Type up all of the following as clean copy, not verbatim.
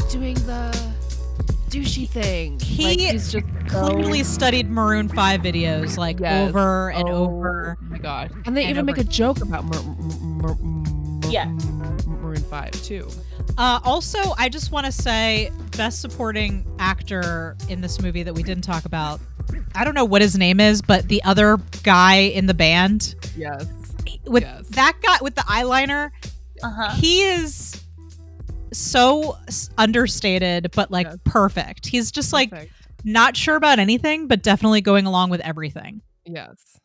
doing the douchey thing. He's just clearly studied Maroon 5 videos over and over. Oh my god! And they even make a joke about Maroon 5 too. Also, I just want to say, best supporting actor in this movie that we didn't talk about. I don't know what his name is, but the other guy in the band. Yes. That guy with the eyeliner. He is so understated, but perfect. He's just not sure about anything, but definitely going along with everything. Yes.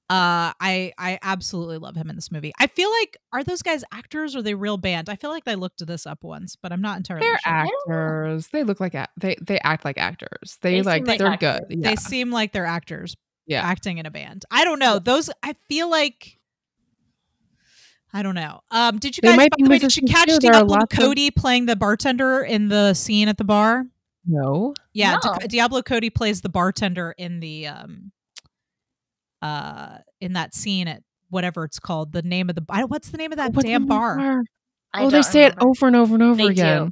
I absolutely love him in this movie. I feel like, are those guys actors or are they real band? I feel like I looked this up once, but I'm not entirely sure. They're actors. They look like they act like actors. They're good. Yeah. They seem like they're actors. Yeah. Acting in a band. I don't know. Those, I feel like, I don't know. Did you guys, by the way, did you catch Diablo Cody playing the bartender in the scene at the bar? No. Yeah. No. Diablo Cody plays the bartender in the in that scene at whatever it's called. The name of the what's the name of that damn bar? They say it over and over and over again.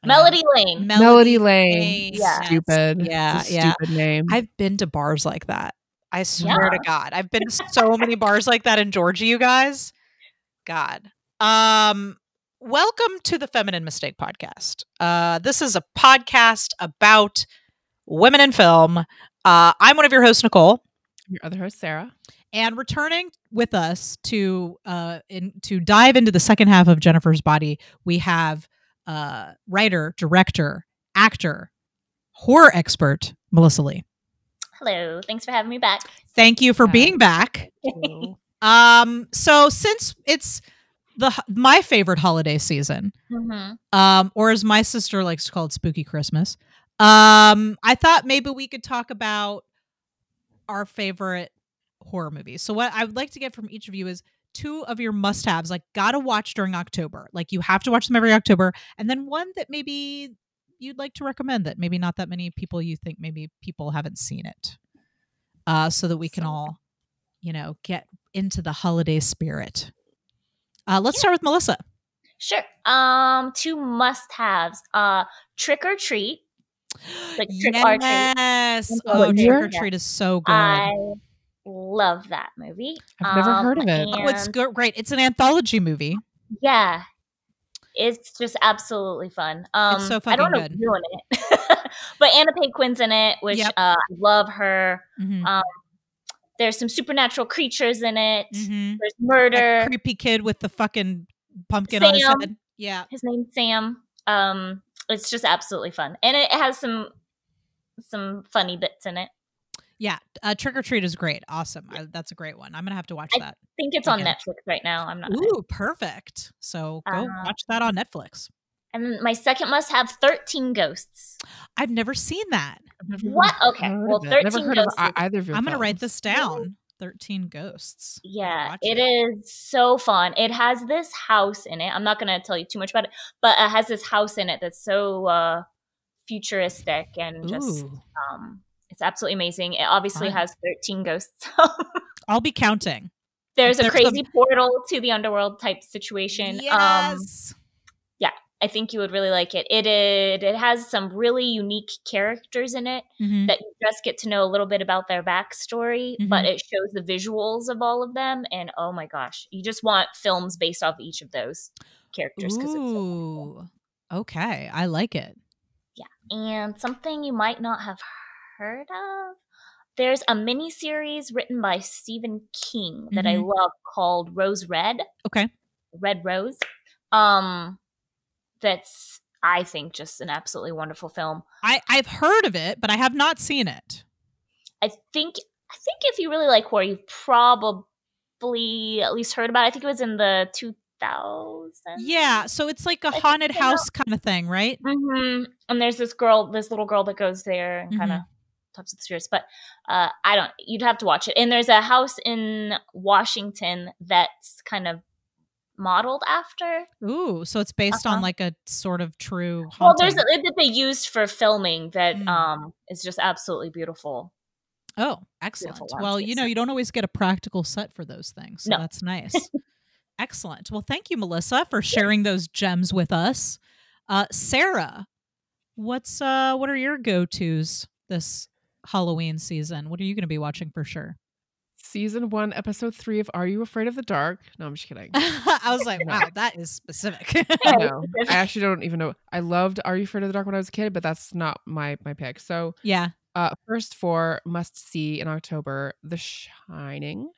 Melody Lane. Melody Lane. Yeah. Stupid. Yeah. Stupid name. I've been to bars like that. I swear to God. I've been to so many bars like that in Georgia, you guys. God. Welcome to the Feminine Mistake Podcast. This is a podcast about women in film. I'm one of your hosts, Nicole. Your other host, Sarah. And returning with us to dive into the second half of Jennifer's Body, we have writer, director, actor, horror expert, Melissa Lee. Hello. Thanks for having me back. Thank you for being back. So since it's my favorite holiday season, or as my sister likes to call it, Spooky Christmas, I thought maybe we could talk about our favorite horror movies. So what I would like to get from each of you is 2 of your must-haves, gotta watch during October. You have to watch them every October. And then one that maybe you'd like to recommend that maybe not that many people, you think maybe people haven't seen it. So that we can all, get into the holiday spirit. Let's start with Melissa. Sure. 2 must-haves. Trick or Treat. Trick or Treat. Trick or Treat is so good. I love that movie. I've never heard of it. Oh, it's great. It's an anthology movie. Yeah. It's just absolutely fun. It's so fucking I don't know good. who's doing it. But Anna Paquin's in it, which I love her. There's some supernatural creatures in it. There's murder. That creepy kid with the fucking pumpkin on his head. Yeah. His name's Sam. It's just absolutely fun. And it has some funny bits in it. Yeah. Trick or Treat is great. Awesome. That's a great one. I'm going to have to watch that. I think it's on Netflix right now. I'm not. Ooh, perfect. So go watch that on Netflix. And my second must have 13 Ghosts. I've never seen that. What? Okay. Well, 13 Ghosts. Either of your I'm going to write this down. 13 Ghosts. Yeah, it is so fun. It has this house in it. I'm not going to tell you too much about it, but it has this house in it that's so futuristic and just it's absolutely amazing. It obviously has 13 ghosts. I'll be counting. There's a crazy portal to the underworld type situation. Yes. Yeah, I think you would really like it. It has some really unique characters in it that you just get to know a little bit about their backstory, but it shows the visuals of all of them. And oh my gosh, you just want films based off each of those characters. Ooh, okay. I like it. Yeah. And something you might not have heard of. There's a mini series written by Stephen King that I love called Rose Red. Okay. Red Rose. That's, I think, just an absolutely wonderful film. I've heard of it, but I have not seen it. I think if you really like horror, you've probably at least heard about it. I think it was in the 2000s. Yeah, so it's like a haunted house kind of thing, right? And there's this little girl that goes there and kind of talks to the spirits. But you'd have to watch it. And there's a house in Washington that's kind of modeled after. Ooh, so it's based on like a sort of true haunting. Well, there's that they used for filming that is just absolutely beautiful. Oh, excellent. Well, you don't always get a practical set for those things, so that's nice. Excellent. Well, thank you, Melissa, for sharing those gems with us. Sarah, what are your go-tos this Halloween season? What are you going to be watching for sure? Season 1, episode 3 of Are You Afraid of the Dark? No, I'm just kidding. I was like, wow, that is specific. No, I actually don't even know. I loved Are You Afraid of the Dark when I was a kid, but that's not my pick. So yeah. First for must see in October, The Shining.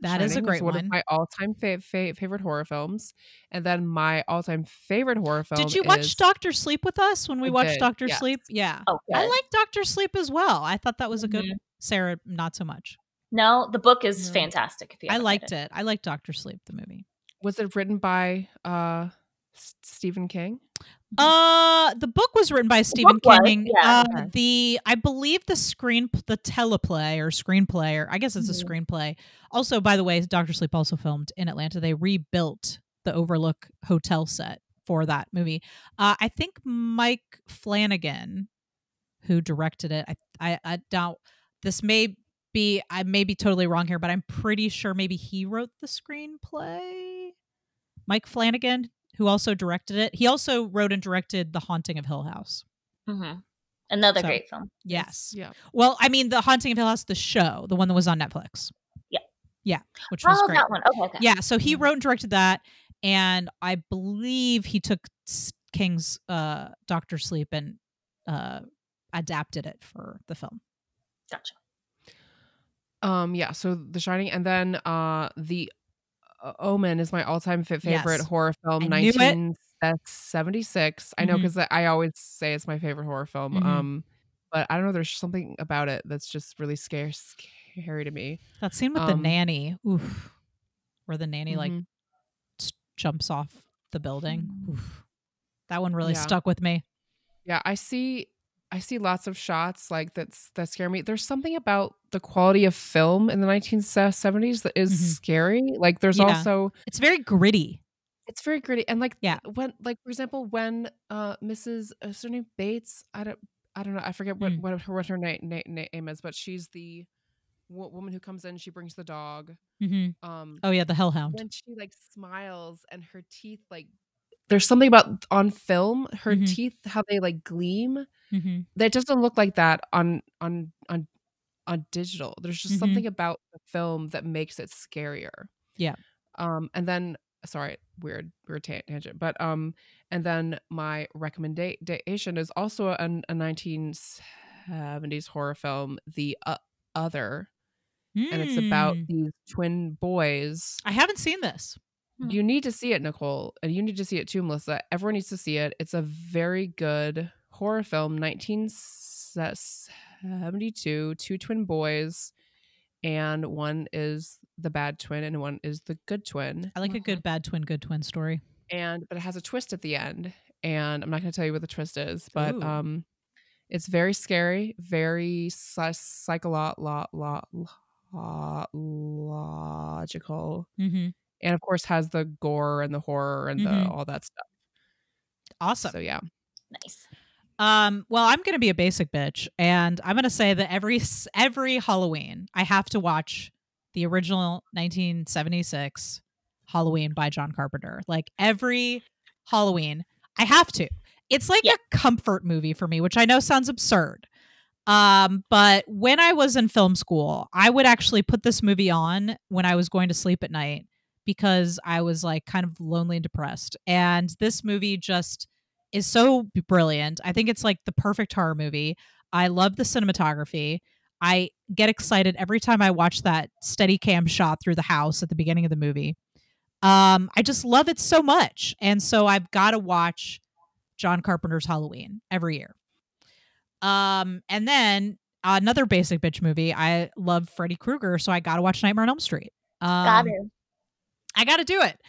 That is a great one. One of my all-time favorite horror films. And then my all-time favorite horror film. Did you watch Dr. Sleep with us when we watched Dr. Yes. Sleep? Yeah. Oh, I like Dr. Sleep as well. I thought that was a good Sarah, not so much. No, the book is fantastic. If you I liked it. I liked Dr. Sleep, the movie. Was it written by Stephen King? The book was written by Stephen King. Yeah. I believe the teleplay or screenplay, or I guess it's a screenplay. Also, by the way, Dr. Sleep also filmed in Atlanta. They rebuilt the Overlook Hotel set for that movie. I think Mike Flanagan, who directed it, I doubt this I may be totally wrong here, but I'm pretty sure maybe he wrote the screenplay. Mike Flanagan, who also directed it. He also wrote and directed The Haunting of Hill House. Mm-hmm. Another great film. Yes. Yeah. Well, I mean, The Haunting of Hill House, the show, the one that was on Netflix. Yeah. Yeah. Which was great. That one. Okay. Yeah. So he wrote and directed that. And I believe he took King's Dr. Sleep and adapted it for the film. Gotcha. Yeah, so The Shining, and then The Omen is my all-time favorite horror film, 1976. I know, because I always say it's my favorite horror film. But I don't know, there's something about it that's just really scary to me. That scene with the nanny, oof, where the nanny like jumps off the building. Oof. That one really stuck with me. Yeah, I see lots of shots like that scare me. There's something about the quality of film in the 1970s that is scary. Like there's also, it's very gritty. It's very gritty. And when, like, for example, when Mrs. Is her name Bates? I don't know. I forget what her name is, but she's the woman who comes in. She brings the dog. Oh yeah, the hellhound. When she like smiles and her teeth, like, there's something about on film, her teeth, how they like gleam. That doesn't look like that on digital. There's just something about the film that makes it scarier. Yeah. And then, sorry, weird tangent, but and then my recommendation is also a 1970s horror film, The Other, and it's about these twin boys. I haven't seen this. You need to see it, Nicole, and you need to see it too, Melissa. Everyone needs to see it. It's a very good horror film, 1972, two twin boys, and one is the bad twin and one is the good twin. I like a good bad twin, good twin story. But it has a twist at the end, and I'm not going to tell you what the twist is, but it's very scary, very psychological. And of course has the gore and the horror and all that stuff. Awesome. So yeah. Nice. Well, I'm going to be a basic bitch, and I'm going to say that every Halloween I have to watch the original 1976 Halloween by John Carpenter. Like every Halloween, I have to. It's like a comfort movie for me, which I know sounds absurd. But when I was in film school, I would actually put this movie on when I was going to sleep at night because I was like kind of lonely and depressed. And this movie just is so brilliant. I think it's like the perfect horror movie. I love the cinematography. I get excited every time I watch that steady cam shot through the house at the beginning of the movie. I just love it so much. And so I've got to watch John Carpenter's Halloween every year. And then another basic bitch movie. I love Freddy Krueger, so I got to watch Nightmare on Elm Street. I got to do it.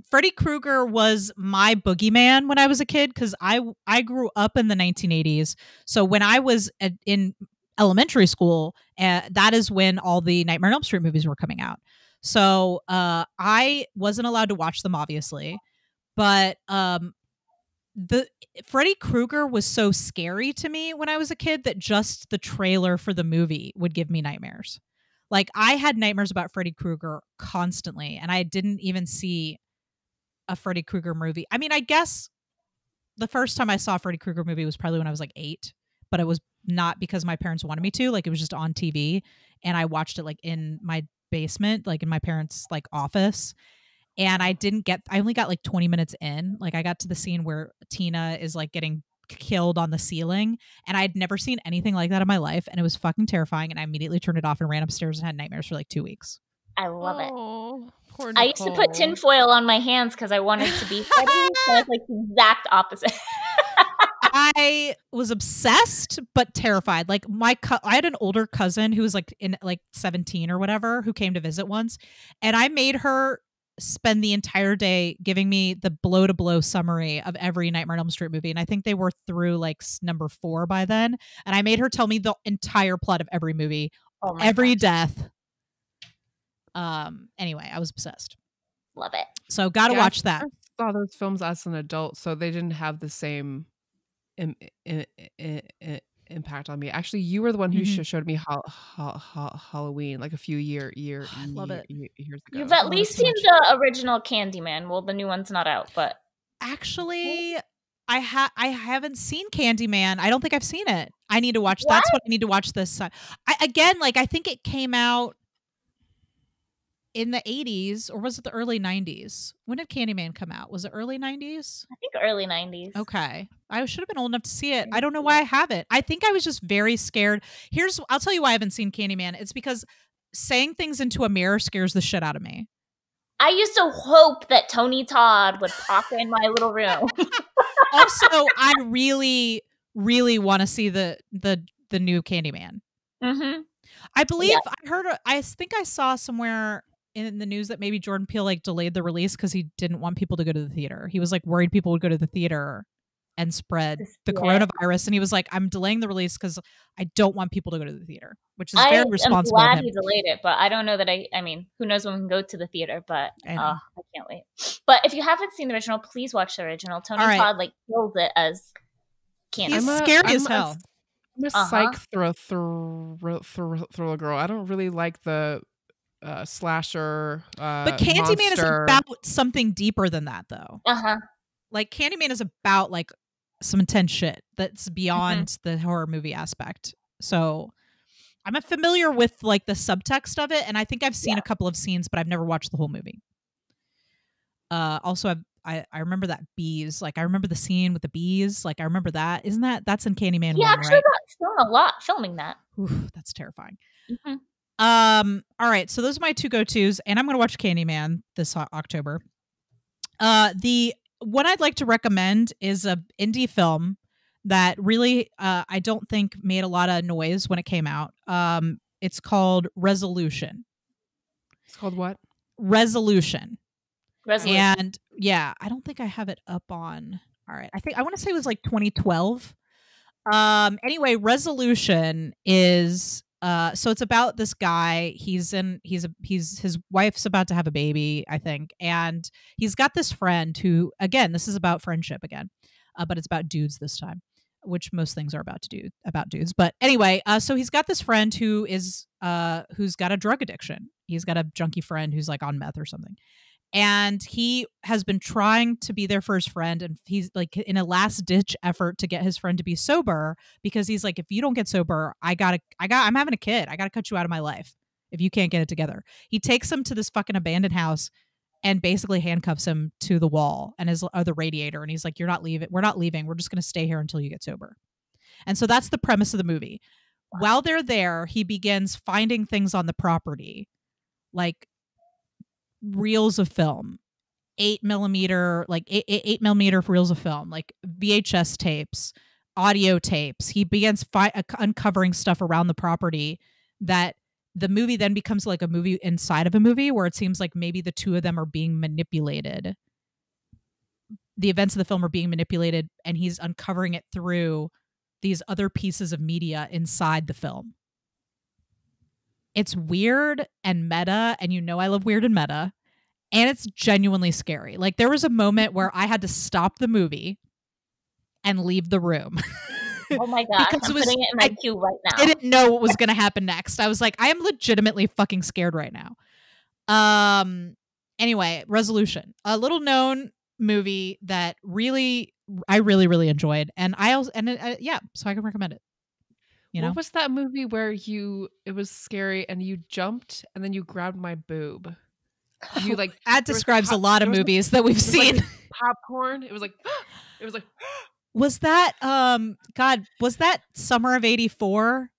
Freddy Krueger was my boogeyman when I was a kid because I grew up in the 1980s. So when I was in elementary school, that is when all the Nightmare on Elm Street movies were coming out. So I wasn't allowed to watch them, obviously. But the Freddy Krueger was so scary to me when I was a kid that just the trailer for the movie would give me nightmares. Like I had nightmares about Freddy Krueger constantly, and I didn't even see a Freddy Krueger movie. I mean, I guess the first time I saw a Freddy Krueger movie was probably when I was like 8, but it was not because my parents wanted me to. Like, it was just on TV, and I watched it like in my basement, like in my parents' like office. And I only got like 20 minutes in. Like, I got to the scene where Tina is like getting killed on the ceiling, and I'd never seen anything like that in my life, and it was fucking terrifying, and I immediately turned it off and ran upstairs and had nightmares for like 2 weeks. I love it. Poor I used to put tinfoil on my hands because I wanted to be Freddy. So it's like the exact opposite. I was obsessed but terrified. Like, I had an older cousin who was like in like 17 or whatever, who came to visit once, and I made her spend the entire day giving me the blow to blow summary of every Nightmare on Elm Street movie, and I think they were through like number 4 by then, and I made her tell me the entire plot of every movie, every death. Anyway, I was obsessed. Love it. So gotta watch that. I saw those films as an adult, so they didn't have the same impact on me. Actually, you were the one who showed me Halloween like a few years ago. You've at least seen the original Candyman. Well, the new one's not out, but actually, I haven't seen Candyman. I don't think I've seen it. I need to watch. That's what I need to watch this time. I think it came out in the 80s, or was it the early 90s? When did Candyman come out? Was it early 90s? I think early 90s. Okay. I should have been old enough to see it. I don't know why I haven't. I think I was just very scared. I'll tell you why I haven't seen Candyman. It's because saying things into a mirror scares the shit out of me. I used to hope that Tony Todd would pop in my little room. Also, I really, really want to see the new Candyman. Mm-hmm. I believe I think I saw somewhere in the news that maybe Jordan Peele like delayed the release because he didn't want people to go to the theater. He was like worried people would go to the theater and spread the coronavirus, and he was like, I'm delaying the release because I don't want people to go to the theater, which is very responsible. I'm glad he delayed it, but I don't know that I mean, who knows when we can go to the theater, but I can't wait. But if you haven't seen the original, please watch the original. Tony Todd like kills it as Candy. He's scary as hell. I'm a psych thriller girl. I don't really like the slasher. But Candyman is about something deeper than that, though. Like, Candyman is about like some intense shit that's beyond the horror movie aspect. So I'm familiar with like the subtext of it, and I think I've seen a couple of scenes, but I've never watched the whole movie. Also, I remember that bees. Like, I remember the scene with the bees. Like, I remember that. That's in Candyman 1, actually right? got filmed a lot filming that. Oof, that's terrifying. All right, so those are my 2 go-tos, and I'm going to watch Candyman this October. The one I'd like to recommend is a indie film that really I don't think made a lot of noise when it came out. It's called Resolution. It's called what? Resolution. And yeah, I don't think I have it up on. All right, I want to say it was like 2012. Anyway, Resolution is so it's about this guy. His wife's about to have a baby, I think, and he's got this friend who, again, this is about friendship again, but it's about dudes this time, which most things are about dudes. But anyway, so he's got this friend who's got a drug addiction. He's got a junkie friend who's like on meth or something. And he has been trying to be there for his friend, and he's like in a last ditch effort to get his friend to be sober, because he's like, if you don't get sober, I'm having a kid. I got to cut you out of my life if you can't get it together. He takes him to this fucking abandoned house and basically handcuffs him to the wall and the radiator. And he's like, you're not leaving. We're not leaving. We're just going to stay here until you get sober. And so that's the premise of the movie. While they're there, he begins finding things on the property, like reels of film, 8mm, like 8mm reels of film, like VHS tapes, audio tapes. He begins uncovering stuff around the property that the movie then becomes like a movie inside of a movie, where it seems like maybe the two of them are being manipulated. The events of the film are being manipulated, and he's uncovering it through these other pieces of media inside the film. It's weird and meta, and I love weird and meta, and it's genuinely scary. Like, there was a moment where I had to stop the movie and leave the room. Oh my god, I'm putting it in my queue right now. I didn't know what was going to happen next. I was like, I am legitimately fucking scared right now. Anyway, Resolution, a little known movie that really, I really, really enjoyed. And I also, yeah, so I can recommend it. You know? What was that movie where it was scary and you jumped and then you grabbed my boob? You like that describes a lot of movies that we've seen. Like popcorn. It was like was that God, was that Summer of '84?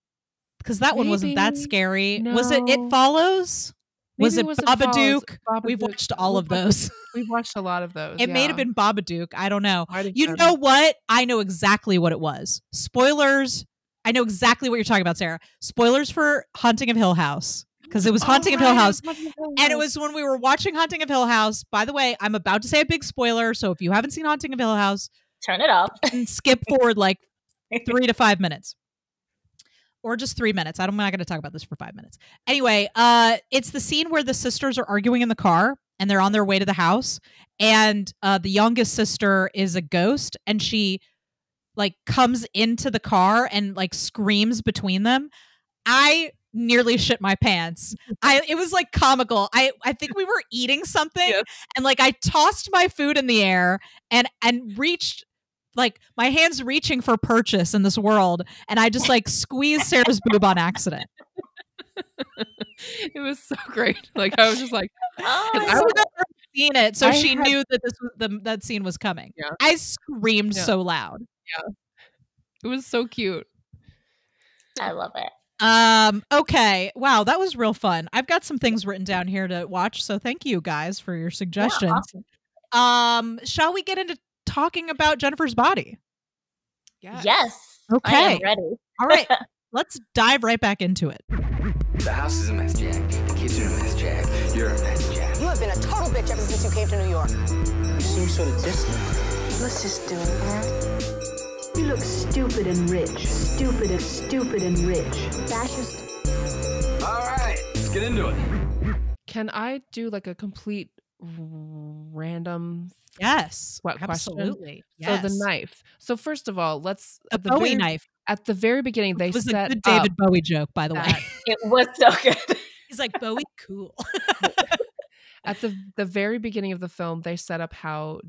Because that one wasn't that scary. No. Was it Follows? Was it Babadook? We've watched all of those. We've watched a lot of those. It may have been Babadook. I don't know. You know what? I know exactly what it was. Spoilers. I know exactly what you're talking about, Sarah. Spoilers for Haunting of Hill House. Because it was Haunting of Hill House. And it was when we were watching Haunting of Hill House. By the way, I'm about to say a big spoiler. So if you haven't seen Haunting of Hill House, turn it off and skip forward like 3 to 5 minutes. Or just 3 minutes. I'm not going to talk about this for 5 minutes. Anyway, it's the scene where the sisters are arguing in the car and they're on their way to the house. And the youngest sister is a ghost and she like comes into the car and like screams between them. I nearly shit my pants. It was like comical. I think we were eating something and like I tossed my food in the air and reached like my hands reaching for purchase in this world and I just like squeezed Sarah's boob on accident. It was so great. Like I was just like I would never seen it so she knew that this was that scene was coming. Yeah. I screamed so loud. Yeah. It was so cute. I love it. Okay. Wow, that was real fun. I've got some things written down here to watch, so thank you guys for your suggestions. Yeah, awesome. Shall we get into talking about Jennifer's body? Yes. Okay. I am ready. All right. Let's dive right back into it. The house is a mess, Jack. The kids are a mess, Jack. You're a mess, Jack. You have been a total bitch ever since you came to New York. You seem sort of distant. Let's just do it, man. You look stupid and rich. Stupid and rich. Fascist. All right, let's get into it. Can I do like a complete random question? Absolutely. Yes. So the knife. So first of all, let's the Bowie knife. At the very beginning, they was set a good David Bowie joke, by the way. It was so good. He's like, Bowie, cool. At the very beginning of the film, they set up how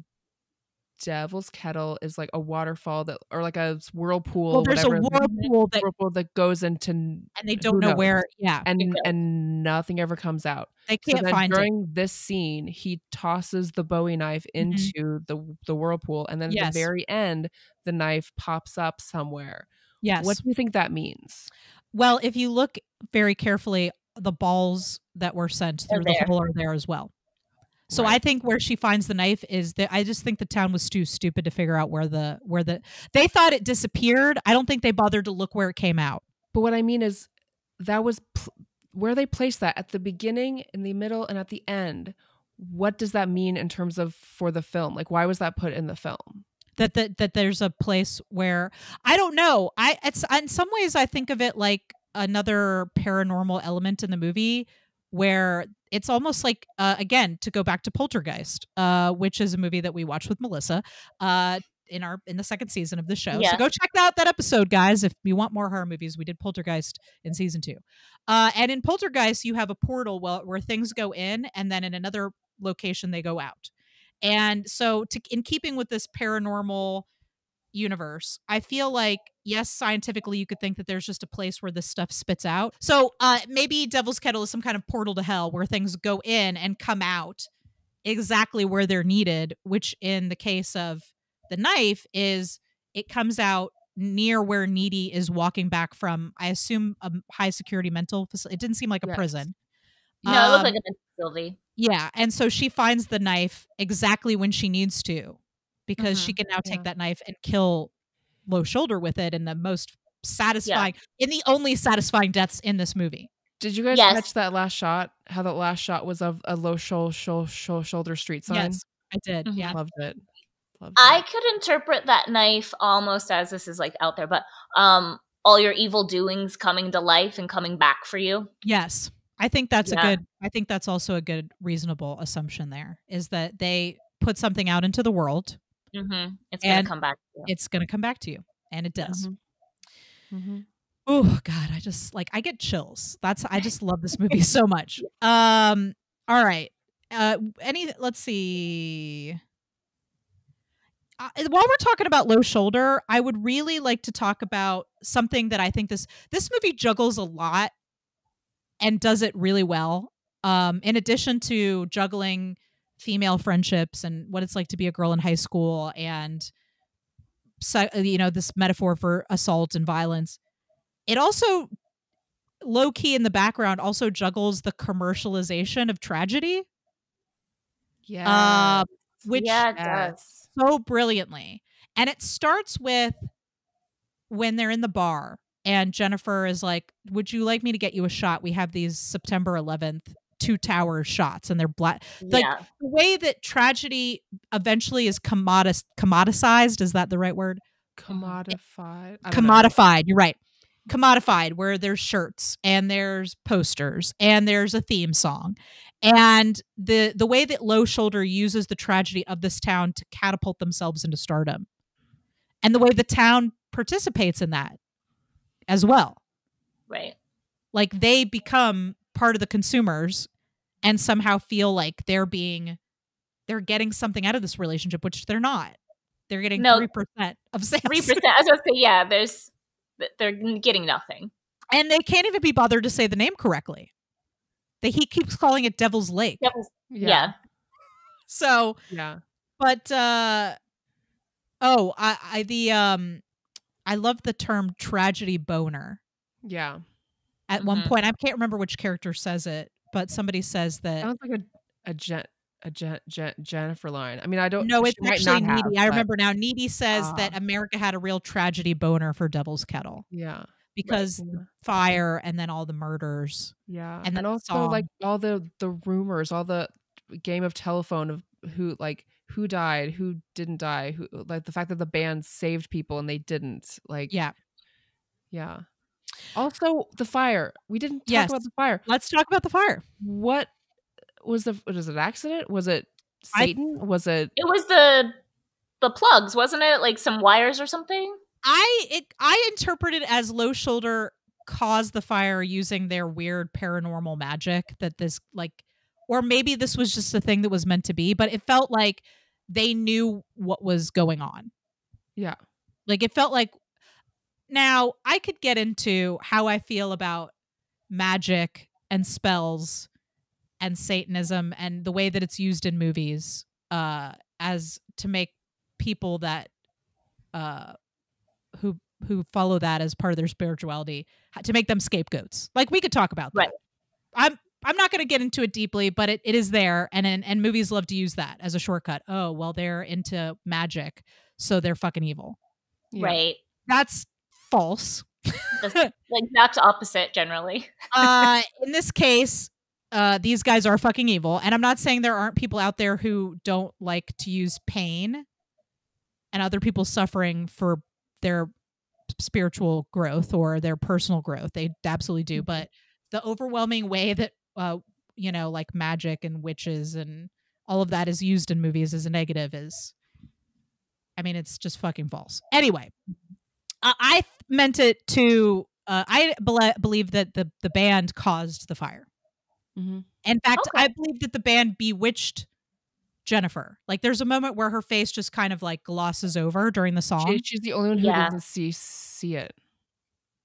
Devil's Kettle is like a waterfall or like a whirlpool. Well, there's a whirlpool that goes into, and they don't know where. Yeah, and nothing ever comes out. They can't find it. During this scene, he tosses the Bowie knife into the whirlpool, and then at the very end, the knife pops up somewhere. Yes. What do you think that means? Well, if you look very carefully, the balls that were sent through the hole are there as well. So I think where she finds the knife is that I just think the town was too stupid to figure out where they thought it disappeared. I don't think they bothered to look where it came out. But what I mean is that was where they placed that at the beginning, in the middle, and at the end. What does that mean in terms of for the film? Like, why was that put in the film? That there's a place where I don't know. It's in some ways I think of it like another paranormal element in the movie where it's almost like again, to go back to Poltergeist, which is a movie that we watched with Melissa in the second season of the show. So go check out that episode, guys, if you want more horror movies. We did Poltergeist in season 2. And in Poltergeist, you have a portal where things go in, and then in another location they go out. And so in keeping with this paranormal universe, I feel like, yes, scientifically you could think that there's just a place where this stuff spits out. So maybe Devil's Kettle is some kind of portal to hell where things go in and come out exactly where they're needed, which in the case of the knife is it comes out near where Needy is walking back from, I assume, a high security mental facility. It didn't seem like a prison. No, it looked like a mental facility. Yeah, and so she finds the knife exactly when she needs to, because she can now take that knife and kill Low Shoulder with it in the most satisfying, in the only satisfying deaths in this movie. Did you guys catch that last shot? How that last shot was of a Low Shoulder street sign? Yes, I did. Yeah, loved it. I could interpret that knife almost as, this is like out there, but all your evil doings coming to life and coming back for you. Yes. I think that's I think that's also a good, reasonable assumption there, is that they put something out into the world. It's going to come back to you. It's going to come back to you. And it does. Oh God, I get chills. I just love this movie so much. All right. Let's see. while we're talking about Low Shoulder, I would really like to talk about something that I think this movie juggles a lot and does it really well. In addition to juggling female friendships and what it's like to be a girl in high school and this metaphor for assault and violence, it also low key in the background also juggles the commercialization of tragedy. Yeah. Which it does so brilliantly. And it starts with when they're in the bar and Jennifer is like, would you like me to get you a shot? We have these September 11th 2 tower shots and they're black. Like the way that tragedy eventually is commoditized. Is that the right word? Commodified. Commodified. You're right. Commodified, where there's shirts and there's posters and there's a theme song. And the way that Low Shoulder uses the tragedy of this town to catapult themselves into stardom. And the way the town participates in that as well. Right. Like they become part of the consumers and somehow feel like they're getting something out of this relationship, which they're not. They're getting 3% of sales. 3%. I was going to say, yeah, they're getting nothing. And they can't even be bothered to say the name correctly. He keeps calling it Devil's Lake. Yeah. So, yeah. But I love the term tragedy boner. Yeah. At one point, I can't remember which character says it, but somebody says that sounds like a Jennifer line. I mean, I don't. No, it's actually Needy. I remember now. Needy says that America had a real tragedy boner for Devil's Kettle. Yeah. Because the fire and then all the murders. Yeah. And then also like all the rumors, all the game of telephone of who died, who didn't die, who like the fact that the band saved people and they didn't. Like Yeah. Also the fire. We didn't talk about the fire. Let's talk about the fire. What was it an accident? Was it Satan? It was the plugs, wasn't it? Like some wires or something? I interpret it as Low Shoulder caused the fire using their weird paranormal magic that this or maybe this was just a thing that was meant to be, but it felt like they knew what was going on. Yeah. Like it felt like now I could get into how I feel about magic and spells and Satanism and the way that it's used in movies as to make people that who follow that as part of their spirituality to make them scapegoats. Like we could talk about that. Right. I'm not going to get into it deeply, but it is there, and movies love to use that as a shortcut. Oh, well, they're into magic, so they're fucking evil. Yeah. Right. That's false. That's the exact opposite, generally. In this case, these guys are fucking evil, and I'm not saying there aren't people out there who don't like to use pain and other people's suffering for their spiritual growth or their personal growth. They absolutely do. But the overwhelming way that, like magic and witches and all of that is used in movies as a negative is, it's just fucking false. Anyway, I meant it to, I believe that the band caused the fire. Mm-hmm. In fact, I believe that the band bewitched Jennifer. Like there's a moment where her face just kind of like glosses over during the song. She's the only one who doesn't see it.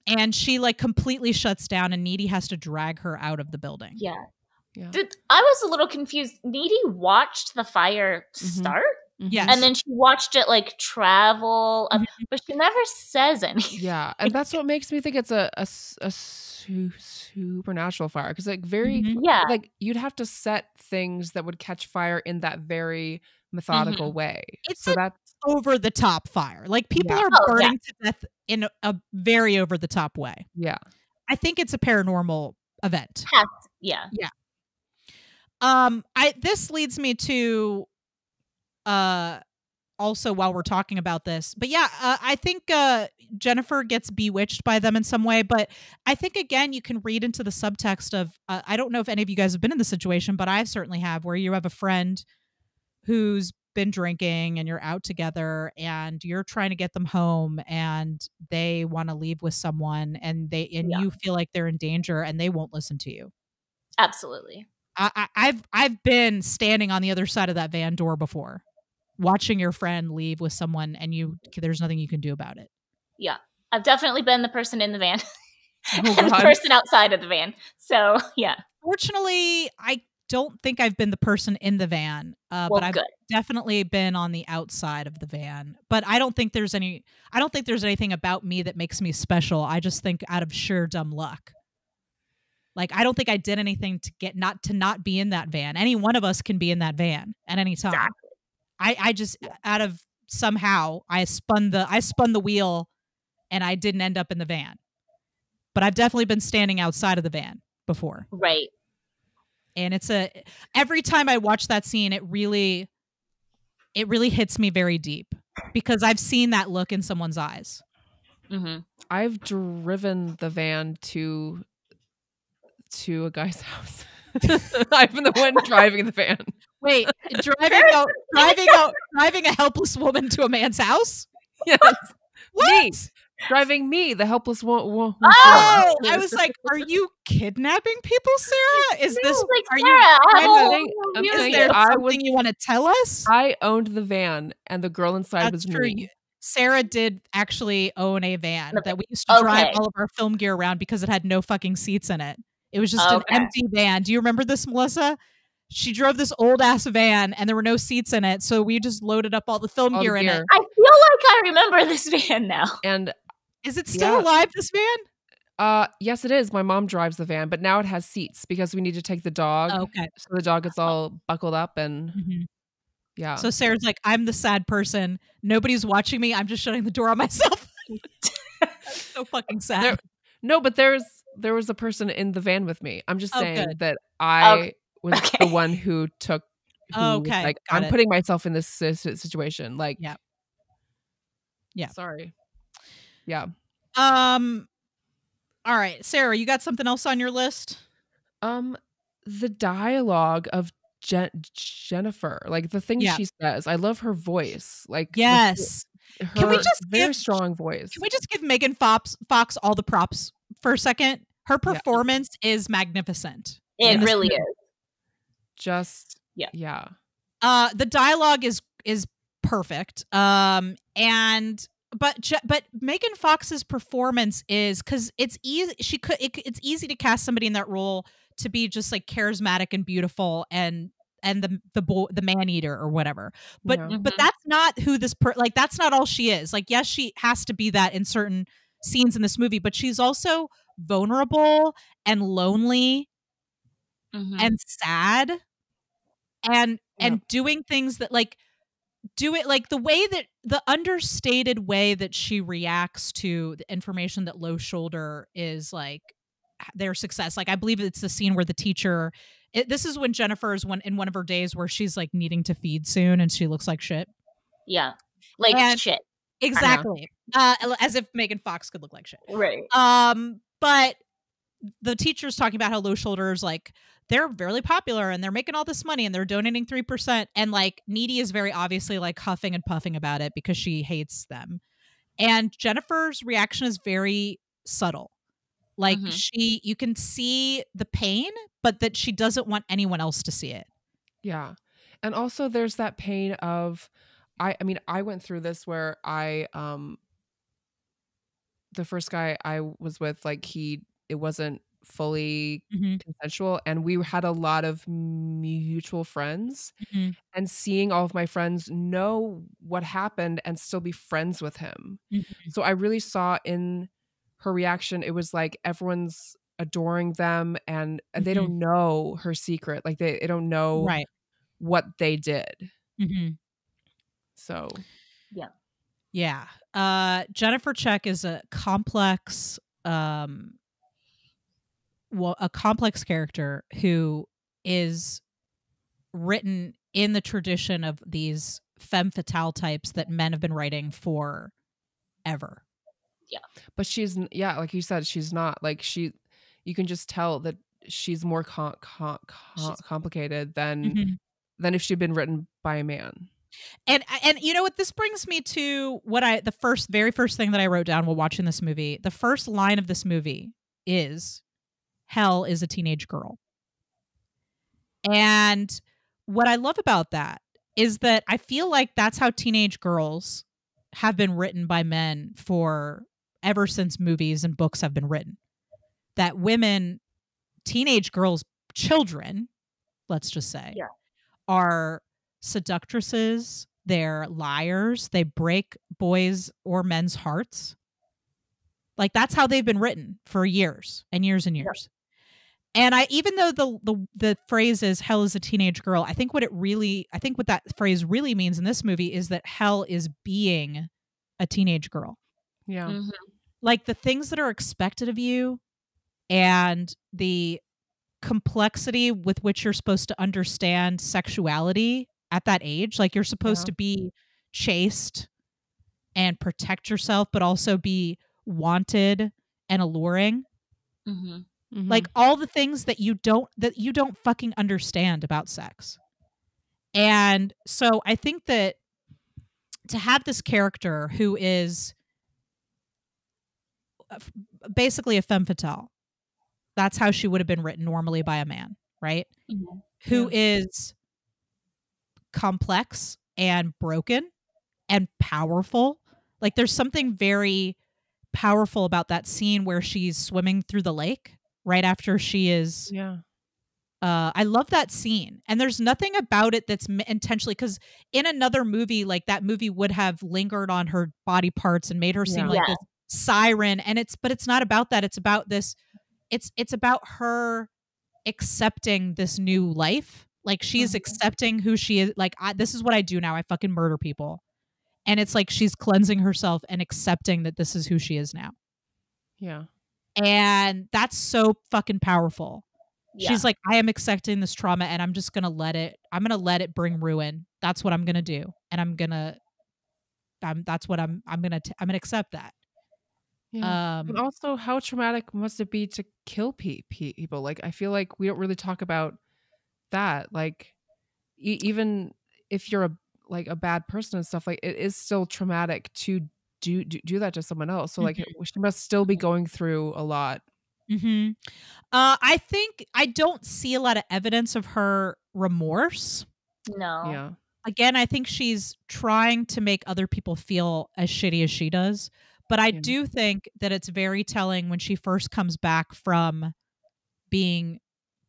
And she like completely shuts down and Needy has to drag her out of the building. Yeah. I was a little confused. Needy watched the fire start? Mm-hmm. Yes. And then she watched it like travel, but she never says anything. Yeah. And that's what makes me think it's a supernatural fire. Because like like you'd have to set things that would catch fire in that very methodical way. It's that's over the top fire. Like people are burning to death in a very over the top way. Yeah. I think it's a paranormal event. Yeah. This leads me to also while we're talking about this, but I think Jennifer gets bewitched by them in some way, but I think again you can read into the subtext of I don't know if any of you guys have been in the situation, but I certainly have, where you have a friend who's been drinking and you're out together and you're trying to get them home and they want to leave with someone and you feel like they're in danger and they won't listen to you. Absolutely. I've been standing on the other side of that van door before. watching your friend leave with someone and there's nothing you can do about it. Yeah. I've definitely been the person in the van and Oh, the God. person outside of the van. So, yeah. Fortunately, I don't think I've been the person in the van, but I've definitely been on the outside of the van. But I don't think there's anything about me that makes me special. I just think out of sheer dumb luck. Like, I don't think I did anything to not be in that van. Any one of us can be in that van at any time. Exactly. I just out of somehow I spun the wheel and I didn't end up in the van. But I've definitely been standing outside of the van before. Right. And every time I watch that scene, it really hits me very deep because I've seen that look in someone's eyes. Mm-hmm. I've driven the van to a guy's house. I've been the one driving the van. Wait, driving a helpless woman to a man's house? Yes. What? Driving me, the helpless woman. Oh, I was like, are you kidnapping people, Sarah? Is this like, are Sarah, you is there something you want to tell us? I owned the van and the girl inside was true. me. Sarah did actually own a van that we used to drive all of our film gear around because it had no fucking seats in it. It was just an empty van. Do you remember this, Melissa? She drove this old ass van and there were no seats in it, so we just loaded up all the film gear in it. I feel like I remember this van now. And is it still alive, this van? Yes, it is. My mom drives the van, but now it has seats because we need to take the dog. Oh, okay. So the dog gets all buckled up and yeah. So Sarah's like, I'm the sad person. Nobody's watching me. I'm just shutting the door on myself. So fucking sad. But there was a person in the van with me. I'm just saying that I was the one who took. Okay, I'm putting myself in this situation. Like, yeah. Sorry. Yeah. All right, Sarah, you got something else on your list? The dialogue of Jennifer, like the things she says. I love her voice. Like, yes. Can we just very strong voice? Can we just give Megan Fox all the props for a second? Her performance is magnificent. It really is. Just yeah. The dialogue is perfect. But Megan Fox's performance is because it's easy. It's easy to cast somebody in that role to be just like charismatic and beautiful and the man eater or whatever. But but that's not who that's not all she is. Like, yes, she has to be that in certain scenes in this movie, but she's also vulnerable and lonely and sad and doing things that the understated way that she reacts to the information that Low Shoulder is like their success. Like, I believe it's the scene where the teacher, this is when Jennifer is in one of her days where she's like needing to feed soon and she looks like shit. Yeah. Shit. Exactly. As if Megan Fox could look like shit. Right. But the teacher's talking about how Low Shoulders, like, they're really popular and they're making all this money and they're donating 3%. And like Needy is very obviously like huffing and puffing about it because she hates them. And Jennifer's reaction is very subtle. Like you can see the pain, but that she doesn't want anyone else to see it. Yeah. And also there's that pain of, I mean, I went through this where the first guy I was with, like it wasn't fully consensual and we had a lot of mutual friends and seeing all of my friends know what happened and still be friends with him. So I really saw in her reaction, it was like everyone's adoring them and they don't know her secret. Like they don't know what they did. So Jennifer Check is a complex character who is written in the tradition of these femme fatale types that men have been writing for ever. Yeah. But she's, like you said, she's not like you can just tell that she's more complicated than if she'd been written by a man. And you know what, this brings me to what the very first thing that I wrote down while watching this movie. The first line of this movie is, "Hell is a teenage girl." And what I love about that is that I feel like that's how teenage girls have been written by men for ever since movies and books have been written. That women, teenage girls, children, let's just say, are seductresses, they're liars, they break boys' or men's hearts. Like, that's how they've been written for years and years and years. And even though the phrase is hell is a teenage girl, I think what that phrase really means in this movie is that hell is being a teenage girl. Yeah. Mm-hmm. Like, the things that are expected of you and the complexity with which you're supposed to understand sexuality at that age. Like, you're supposed to be chaste and protect yourself, but also be wanted and alluring. Mm-hmm. Mm-hmm. Like, all the things that you don't fucking understand about sex. And so I think that to have this character who is basically a femme fatale, that's how she would have been written normally by a man, right? Mm-hmm. Who is complex and broken and powerful. Like, there's something very powerful about that scene where she's swimming through the lake right after she is. Yeah. I love that scene. And there's nothing about it that's intentionally, because in another movie, like, that movie would have lingered on her body parts and made her seem like this siren. And but it's not about that. It's about this. It's about her accepting this new life. Like, she is accepting who she is. Like, this is what I do now. I fucking murder people. And it's like she's cleansing herself and accepting that this is who she is now. Yeah. And that's so fucking powerful. Yeah. She's like, I am accepting this trauma and I'm just going to let it bring ruin. That's what I'm going to do. And I'm going to accept that. Yeah. And also, how traumatic must it be to kill people? Like, I feel like we don't really talk about that. Like, even if you're a bad person and stuff, like, it is still traumatic to do that to someone else. So, like, she must still be going through a lot. Mm-hmm. I think I don't see a lot of evidence of her remorse. No. Yeah. Again, I think she's trying to make other people feel as shitty as she does. But I do think that it's very telling when she first comes back from being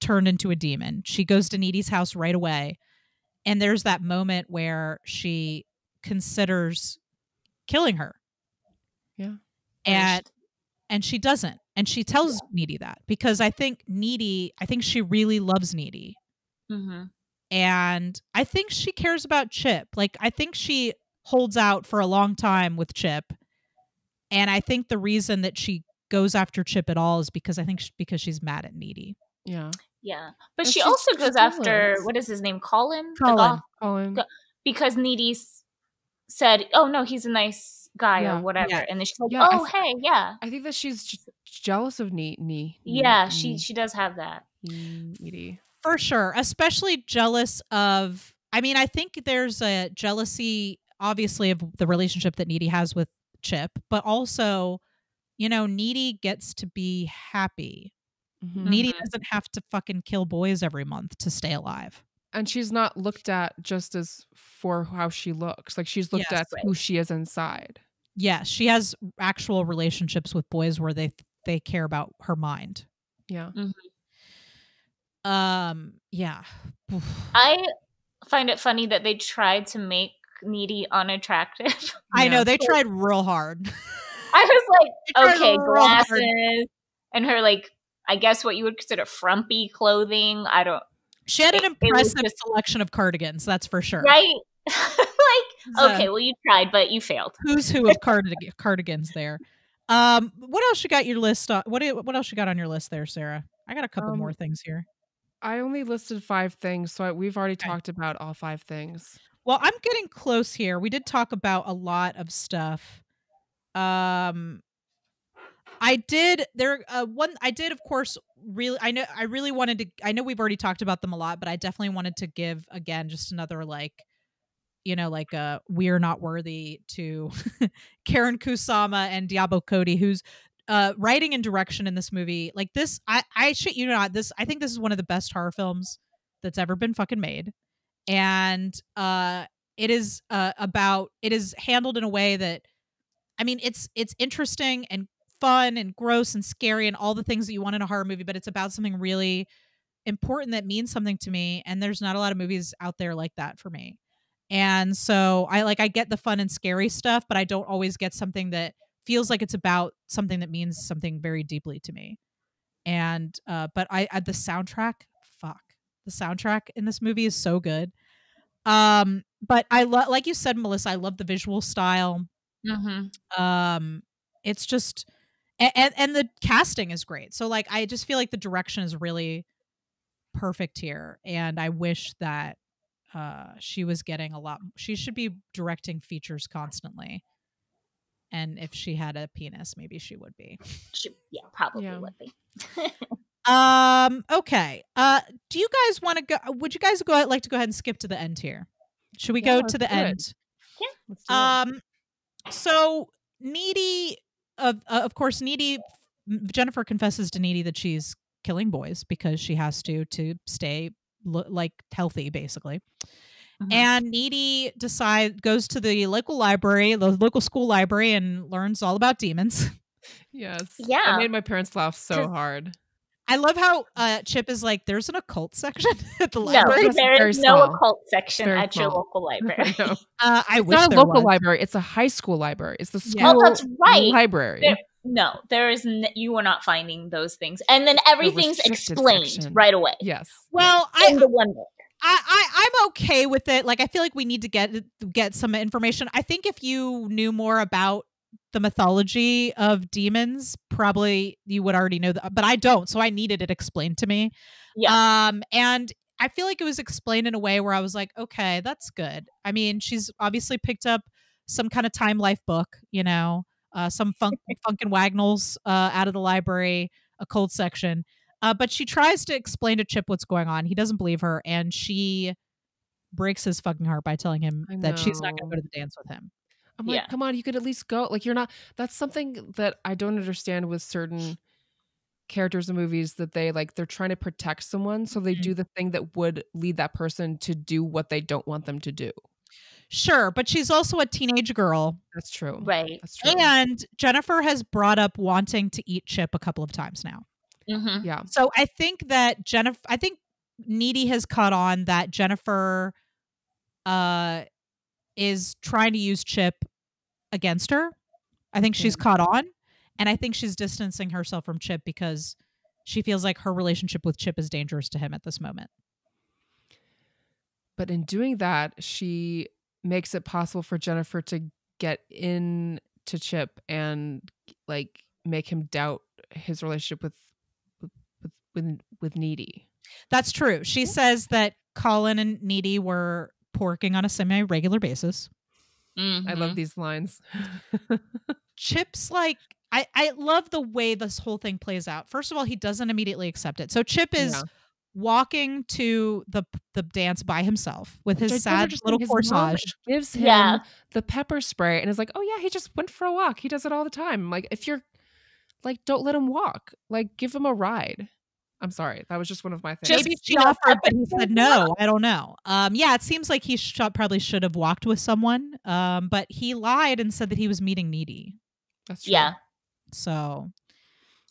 turned into a demon. She goes to Needy's house right away. And there's that moment where she considers killing her. Yeah. And she doesn't. And she tells Needy that, because I think she really loves Needy. Mm-hmm. And I think she cares about Chip. Like, I think she holds out for a long time with Chip. And I think the reason that she goes after Chip at all is because because she's mad at Needy. Yeah. Yeah. But she also goes after, what is his name? Colin? Colin. Because Needy said, oh, no, he's a nice guy or whatever. Yeah. And then she's like, hey. I think that she's jealous of Needy. Yeah, she does have that. Needy. For sure. Especially jealous of, I mean, I think there's a jealousy, obviously, of the relationship that Needy has with Chip, but also, Needy gets to be happy. Mm-hmm. Needy doesn't have to fucking kill boys every month to stay alive. And she's not looked at just as for how she looks. Like, she's looked at who she is inside. Yes, she has actual relationships with boys where they care about her mind. Yeah. Mm-hmm. Yeah. I find it funny that they tried to make Needy unattractive. I know, they tried real hard. I was like, okay, glasses and her, like, I guess what you would consider frumpy clothing. She had an impressive selection of cardigans, that's for sure. Right? Like, okay, well, you tried, but you failed. Who's who of cardigans there. What else you got your list? What else you got on your list there, Sarah? I got a couple more things here. I only listed 5 things, so we've already talked about all 5 things. Well, I'm getting close here. We did talk about a lot of stuff. I did, of course, really, I know we've already talked about them a lot, but I definitely wanted to give, again, just another, we are not worthy to Karen Kusama and Diabo Cody, who's writing and direction in this movie. Like, this, I shit you not, I think this is one of the best horror films that's ever been fucking made. and it is handled in a way that, I mean, it's interesting and fun and gross and scary and all the things that you want in a horror movie, but it's about something really important that means something to me, and there's not a lot of movies out there like that for me. And so I get the fun and scary stuff, but I don't always get something that feels like it's about something that means something very deeply to me. And but the soundtrack, the soundtrack in this movie is so good. But I love, like you said, Melissa, I love the visual style. It's just and the casting is great. So like I just feel like the direction is really perfect here, and I wish that she was getting a lot. She should be directing features constantly. And if she had a penis, maybe she would be. Probably would be. Okay. Do you guys want to go? Would you guys like to go ahead and skip to the end here? Should we go to the end? Yeah. Let's do it. So Needy, of course, Needy. Jennifer confesses to Needy that she's killing boys because she has to stay like healthy, basically. And Needy goes to the local library, the local school library, and learns all about demons. Yes. Yeah. I made my parents laugh so hard. I love how Chip is like, there's an occult section at the library. No, there is no occult section at your local library. I wish not a there local was. library. It's a high school library. It's the school Oh, that's right. library. There is. You are not finding those things, and then everything's explained section. right away. Yes. Well, in the one book. I'm okay with it. Like, I feel like we need to get some information. I think if you knew more about the mythology of demons, probably you would already know that, but I don't, so I needed it explained to me. And I feel like it was explained in a way where I was like, okay, that's good. I mean, she's obviously picked up some kind of Time Life book, you know, some Funkin' Wagnalls out of the library, a cold section. But she tries to explain to Chip what's going on. He doesn't believe her, and she breaks his fucking heart by telling him that she's not going to go to the dance with him. I'm like, come on, you could at least go. Like, you're not. That's something that I don't understand with certain characters in movies, that they're trying to protect someone, so they do the thing that would lead that person to do what they don't want them to do. Sure, but she's also a teenage girl. That's true. Right. That's true. And Jennifer has brought up wanting to eat Chip a couple of times now. Yeah. So I think that Needy has caught on that Jennifer is trying to use Chip against her. I think she's caught on, and I think she's distancing herself from Chip because she feels like her relationship with Chip is dangerous to him at this moment. But in doing that, she makes it possible for Jennifer to get in to Chip and like make him doubt his relationship with Needy. That's true. She says that Colin and Needy were porking on a semi-regular basis. I love these lines. Chip's like, I love the way this whole thing plays out. First of all, he doesn't immediately accept it. So Chip is walking to the dance by himself with his sad little corsage. Gives him the pepper spray and is like, oh yeah, he just went for a walk. He does it all the time. Like, if you're like, don't let him walk. Like, give him a ride. I'm sorry. That was just one of my things. Maybe she offered, but he said no. I don't know. Yeah, it seems like he probably should have walked with someone. But he lied and said that he was meeting Needy. That's true. Yeah. So.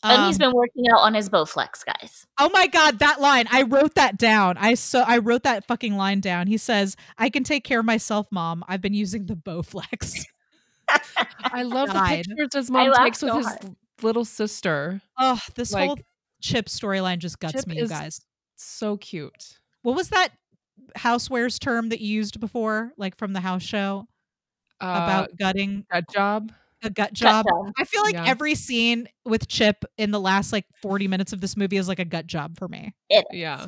And he's been working out on his Bowflex, guys. Oh my God, that line. I wrote that down. I wrote that fucking line down. He says, I can take care of myself, Mom. I've been using the Bowflex. I love the pictures his mom takes with his little sister. Oh, this whole Chip storyline just guts me, you guys. So cute. What was that housewares term that you used before, like from the house show? About gutting? Gut job. A gut job. I feel like every scene with Chip in the last like 40 minutes of this movie is like a gut job for me. Yeah.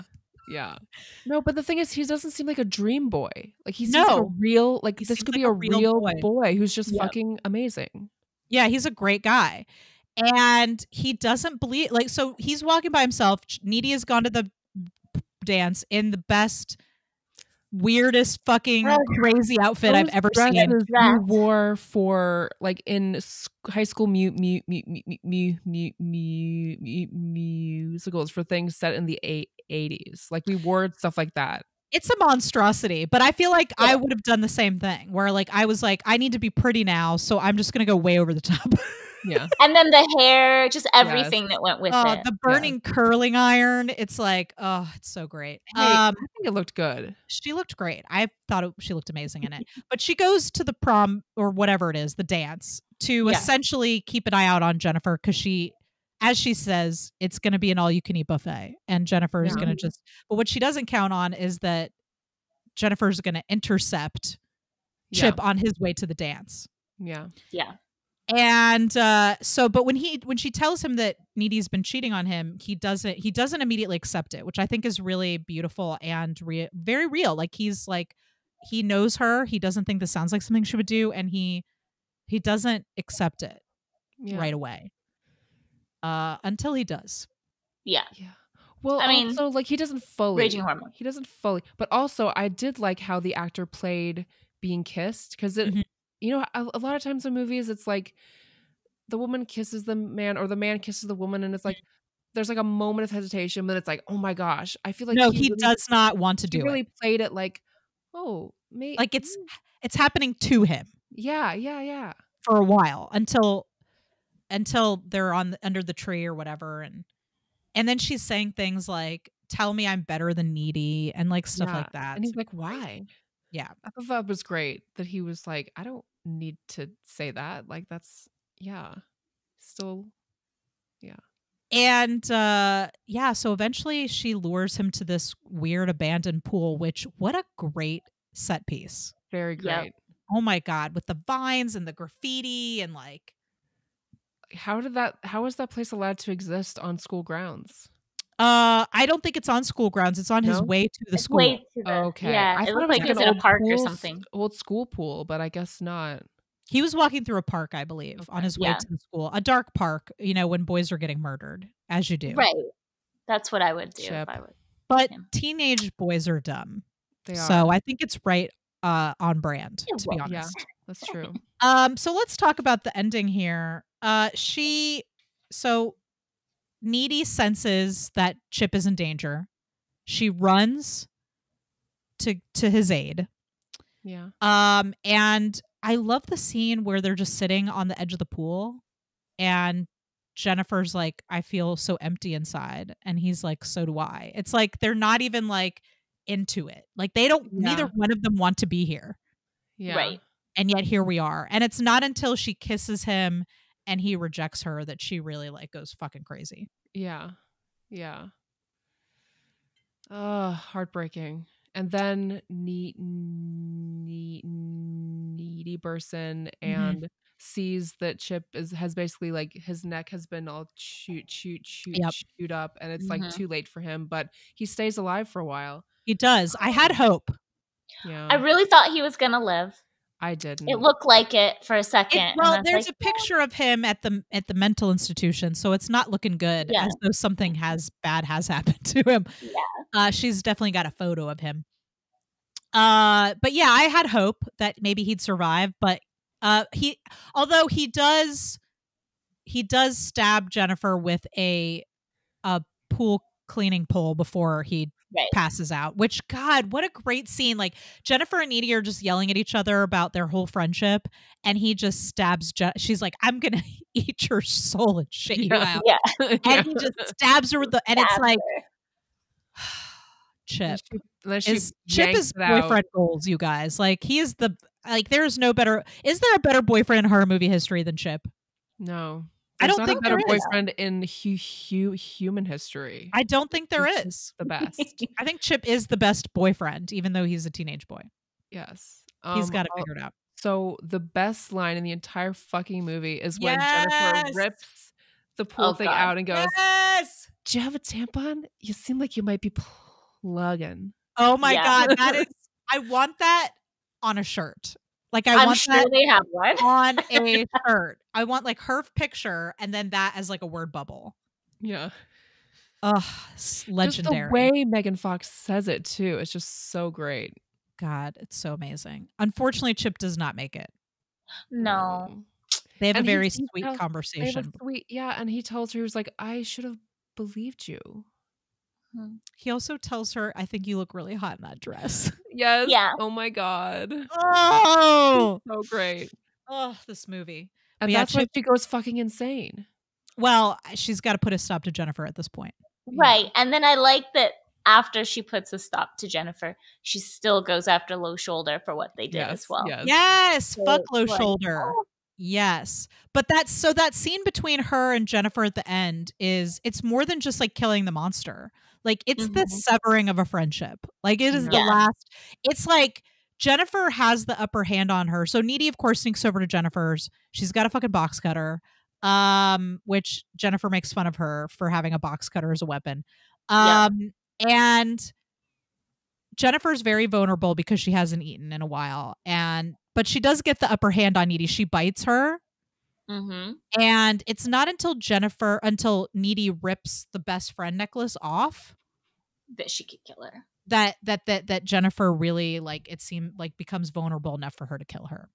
No, but the thing is, he doesn't seem like a dream boy. Like, he seems like a real, like, this could be a real boy who's just fucking amazing. Yeah, he's a great guy. And he doesn't believe, like, so he's walking by himself. Needy has gone to the dance in the best, weirdest fucking crazy outfit I've ever seen. You wore for like in high school musicals for things set in the 80s. Like, we wore stuff like that. It's a monstrosity, but I feel like I would have done the same thing where like I was like, I need to be pretty now, so I'm just gonna go way over the top. Yeah. And then the hair, just everything that went with it. The burning curling iron. It's like, oh, it's so great. Hey, I think it looked good. She looked great. I thought she looked amazing in it. But she goes to the prom or whatever it is, the dance, to essentially keep an eye out on Jennifer because she, as she says, it's going to be an all-you-can-eat buffet. And Jennifer is going to just, but what she doesn't count on is that Jennifer's going to intercept Chip on his way to the dance. Yeah. Yeah. And but when she tells him that Needy's been cheating on him, he doesn't immediately accept it, which I think is really beautiful and very real. Like he's like, he knows her. He doesn't think this sounds like something she would do. And he doesn't accept it right away. Until he does. Yeah. Yeah. Well, I mean, also, like, he doesn't fully. Raging hormone. He doesn't fully. But also, I did like how the actor played being kissed. Because, you know, a lot of times in movies, it's like the woman kisses the man or the man kisses the woman. And it's like, there's like a moment of hesitation. But it's like, oh my gosh. I feel like no, he really, does not want to do it. He really played it like, oh, maybe. Like it's happening to him. Yeah. For a while until they're under the tree or whatever. And then she's saying things like, tell me I'm better than Needy and like stuff like that. And he's like, why? Yeah. I thought that was great that he was like, I don't need to say that. Like that's, still, yeah. And so eventually she lures him to this weird abandoned pool, which what a great set piece. Very great. Yep. Oh my God, with the vines and the graffiti and like. How is that place allowed to exist on school grounds? I don't think it's on school grounds. It's on his way to the school. Okay. Yeah, I it thought looked it was like it was in a park or something. Old school pool, but I guess not. He was walking through a park, I believe, on his way to the school. A dark park, you know, when boys are getting murdered, as you do. Right. That's what I would do if I would. But teenage boys are dumb. They are. So I think it's right on brand, to be honest. Yeah, that's true. So let's talk about the ending here. Needy senses that Chip is in danger. She runs to his aid. Yeah. And I love the scene where they're just sitting on the edge of the pool and Jennifer's like, I feel so empty inside. And he's like, so do I. It's like they're not even like into it. Like they don't, neither one of them want to be here. Yeah. Right. And yet here we are. And it's not until she kisses him and he rejects her that she really like goes fucking crazy. Yeah. Heartbreaking. And then Needy bursts in and sees that Chip has basically like his neck has been all shoot up, and it's like too late for him, but he stays alive for a while. He does. I had hope. Yeah. I really thought he was gonna live. I didn't. It looked like it for a second. There's a picture of him at the mental institution, so it's not looking good. As though something bad has happened to him. Yeah. She's definitely got a photo of him. But yeah, I had hope that maybe he'd survive, but although he does stab Jennifer with a pool cleaning pole before he passes out, which, God, what a great scene. Like Jennifer and Needy are just yelling at each other about their whole friendship, and he just stabs she's like, I'm gonna eat your soul and shit you out. And he just stabs her with and it's like Chip is boyfriend goals, you guys. Like he is there is no better. Is there a better boyfriend in horror movie history than Chip? No. I don't think there is. Boyfriend in human history. I don't think there is. The best. I think Chip is the best boyfriend, even though he's a teenage boy. Yes. He's got it figured out. So the best line in the entire fucking movie is when Jennifer rips the pool thing out and goes, "Yes, do you have a tampon? You seem like you might be plugging." Oh my God. That is, I want that on a shirt. Like I'm sure they have one on a shirt. I want like her picture and then that as like a word bubble. Yeah. Ugh, legendary. Just the way Megan Fox says it too. It's just so great. God, it's so amazing. Unfortunately, Chip does not make it. No. They have a very sweet conversation. And he tells her, he was like, I should have believed you. He also tells her, I think you look really hot in that dress. Yes. Yeah. Oh my God. Oh, So great. oh, this movie. And that's why she goes fucking insane. Well, she's got to put a stop to Jennifer at this point. Right. Yeah. And then I like that after she puts a stop to Jennifer, she still goes after Low Shoulder for what they did as well. Yes. Fuck Low Shoulder. Oh. Yes. But that scene between her and Jennifer at the end it's more than just like killing the monster. Like it's the severing of a friendship. Like it is the last. It's like Jennifer has the upper hand on her. So Needy, of course, sneaks over to Jennifer's. She's got a fucking box cutter, which Jennifer makes fun of her for having a box cutter as a weapon. And Jennifer's very vulnerable because she hasn't eaten in a while. But she does get the upper hand on Needy. She bites her. And it's not until Needy rips the best friend necklace off that she could kill her. That Jennifer really, like, it seemed like becomes vulnerable enough for her to kill her.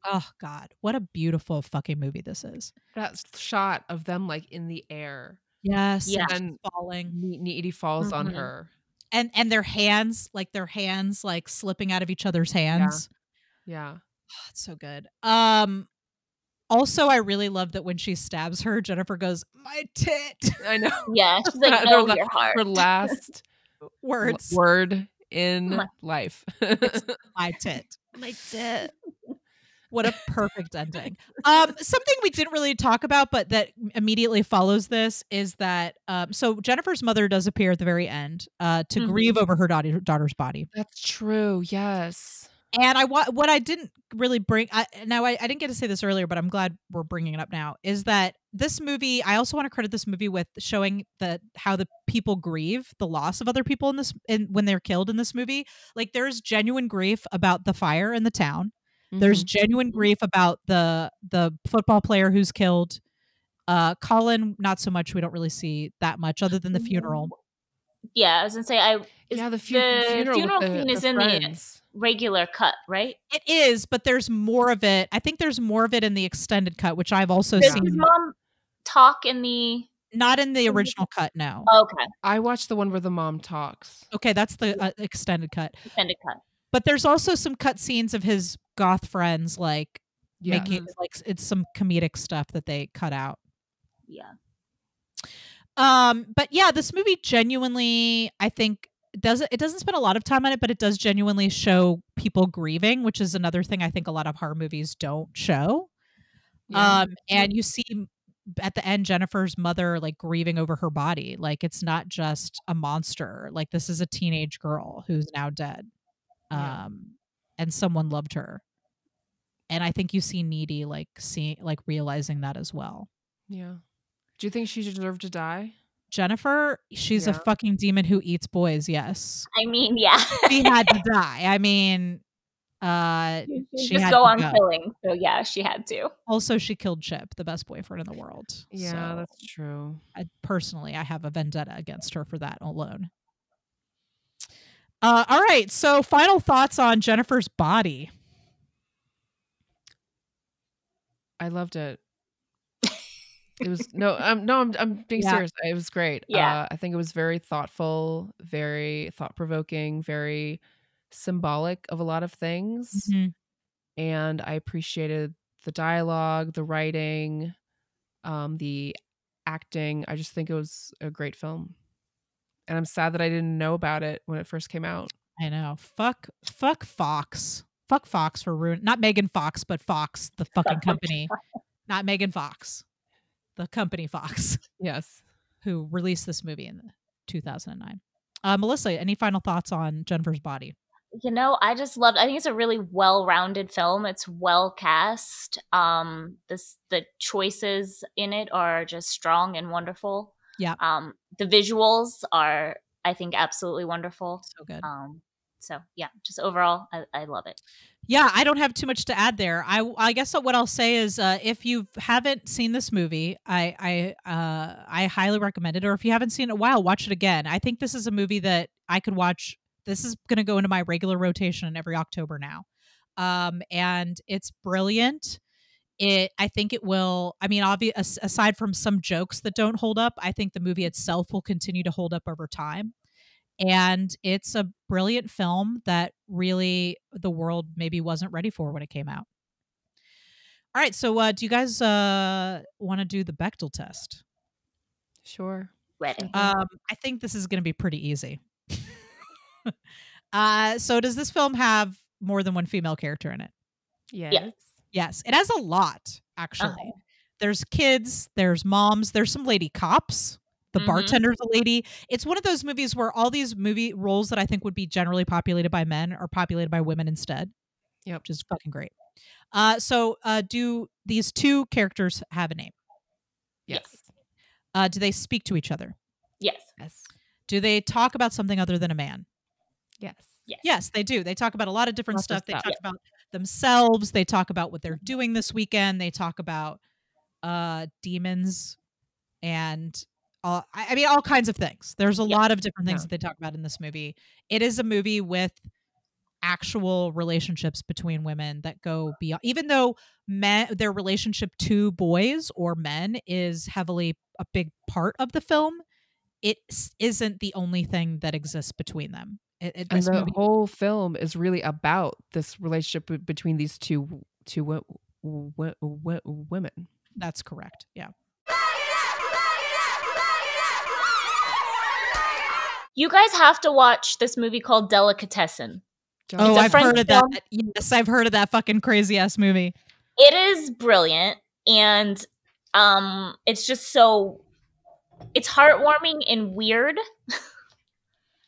Oh God, what a beautiful fucking movie this is. That shot of them like in the air. Yes. And falling. Needy falls on her. And their hands like slipping out of each other's hands. Yeah. Oh, it's so good. Also, I really love that when she stabs her, Jennifer goes, "My tit." I know. Yeah, she's like, "No, your heart." Her last word in life. My tit. My tit. What a perfect ending. Something we didn't really talk about, but that immediately follows this is that so Jennifer's mother does appear at the very end to grieve over her daughter's body. That's true. Yes. And what I didn't really bring, I didn't get to say this earlier, but I'm glad we're bringing it up now, is that this movie, I also want to credit this movie with showing how the people grieve the loss of other people when they're killed in this movie. Like there's genuine grief about the fire in the town. There's genuine grief about the football player who's killed. Colin, not so much. We don't really see that much other than the funeral. Yeah, I was gonna say the funeral scene is in the regular cut, right? It is, but there's more of it. I think there's more of it in the extended cut, which I've also seen. Does his mom talk in the? Not in the original cut, no. Okay. I watched the one where the mom talks. Okay, that's the extended cut. Extended cut. But there's also some cut scenes of his goth friends, like making like it's some comedic stuff that they cut out. Yeah. But yeah, this movie genuinely, I think, doesn't spend a lot of time on it, but it does genuinely show people grieving, which is another thing I think a lot of horror movies don't show. Yeah. And you see at the end Jennifer's mother like grieving over her body. Like it's not just a monster. Like this is a teenage girl who's now dead. And someone loved her. And I think you see Needy like realizing that as well. Yeah. Do you think she deserved to die? Jennifer, she's a fucking demon who eats boys, yes. I mean, yeah. She had to die. I mean, she just go on killing. So yeah, she had to. Also, she killed Chip, the best boyfriend in the world. Yeah, so that's true. Personally, I have a vendetta against her for that alone. All right, so final thoughts on Jennifer's body. I loved it. It was I'm being serious. It was great. Yeah. I think it was very thoughtful, very thought-provoking, very symbolic of a lot of things. And I appreciated the dialogue, the writing, the acting. I just think it was a great film. And I'm sad that I didn't know about it when it first came out. I know. Fuck Fox. Fuck Fox for ruining, not Megan Fox, but Fox, the fucking company. Not Megan Fox. The company Fox. Yes. Who released this movie in 2009. Melissa, any final thoughts on Jennifer's Body? You know, I think it's a really well-rounded film. It's well cast. The choices in it are just strong and wonderful. Yeah. The visuals are, I think, absolutely wonderful. So good. So yeah, just overall, I love it. Yeah, I don't have too much to add there. I guess what I'll say is, if you haven't seen this movie, I highly recommend it. Or if you haven't seen it in a while, watch it again. I think this is a movie that I could watch. This is going to go into my regular rotation every October now, and it's brilliant. I think it will. I mean, aside from some jokes that don't hold up, I think the movie itself will continue to hold up over time. And it's a brilliant film that really the world maybe wasn't ready for when it came out. All right, so do you guys want to do the Bechdel test? Sure. Ready. I think this is going to be pretty easy. So does this film have more than one female character in it? Yes. Yes, it has a lot, actually. There's kids, there's moms, there's some lady cops. The bartender's a lady. It's one of those movies where all these movie roles that I think would be generally populated by men are populated by women instead. Yep. Which is fucking great. So do these two characters have a name? Yes. Do they speak to each other? Yes. Yes. Do they talk about something other than a man? Yes. Yes, they do. They talk about a lot of different stuff. They talk Yep. about themselves. They talk about what they're doing this weekend. They talk about demons and I mean all kinds of things. There's a lot of different things that they talk about in this movie. It is a movie with actual relationships between women that go beyond, even though their relationship to boys or men is heavily a big part of the film, it isn't the only thing that exists between them. And the whole film is really about this relationship between these two women. That's correct. Yeah. You guys have to watch this movie called Delicatessen. Oh, I've heard of that. Yes, I've heard of that fucking crazy ass movie. It is brilliant, and it's just it's heartwarming and weird.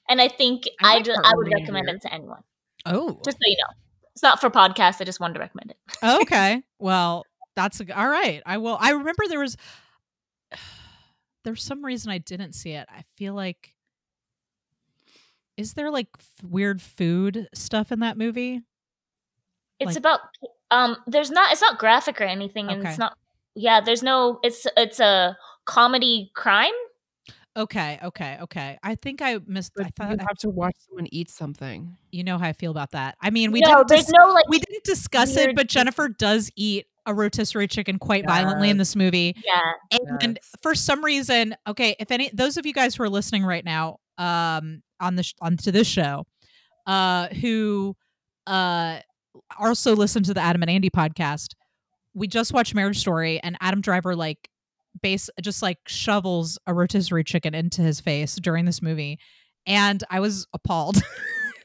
And I think I would recommend it to anyone. Oh, just so you know, it's not for podcasts. I just wanted to recommend it. Okay, well, that's all right. I will. I remember there's some reason I didn't see it. I feel like. Is there like weird food stuff in that movie? It's about it's not graphic or anything, and it's not there's no it's a comedy crime. Okay. I think I missed. But I thought you have to watch someone eat something. You know how I feel about that. I mean, we didn't discuss it, but Jennifer does eat a rotisserie chicken quite violently in this movie. Yeah. And for some reason, if those of you guys who are listening right now, onto this show, who also listen to the Adam and Andy podcast, we just watched Marriage Story, and Adam Driver just shovels a rotisserie chicken into his face during this movie, and I was appalled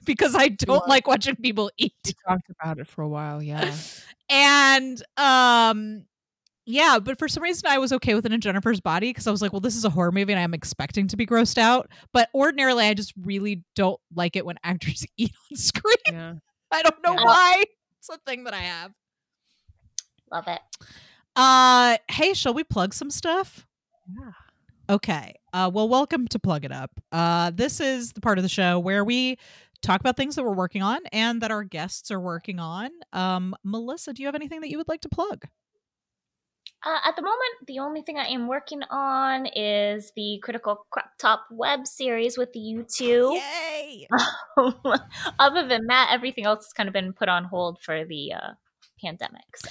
because I don't like watching people eat. We talked about it for a while, yeah. And but for some reason I was okay with it in Jennifer's body because I was like, well, this is a horror movie and I'm expecting to be grossed out. But ordinarily, I just really don't like it when actors eat on screen. Yeah. I don't know why. It's a thing that I have. Love it. Hey, shall we plug some stuff? Yeah. Okay. Well, welcome to Plug It Up. This is the part of the show where we talk about things that we're working on and that our guests are working on. Melissa, do you have anything that you would like to plug? At the moment, the only thing I am working on is the Critical Crop Top web series with you two. Yay! Other than that, everything else has kind of been put on hold for the pandemic. So.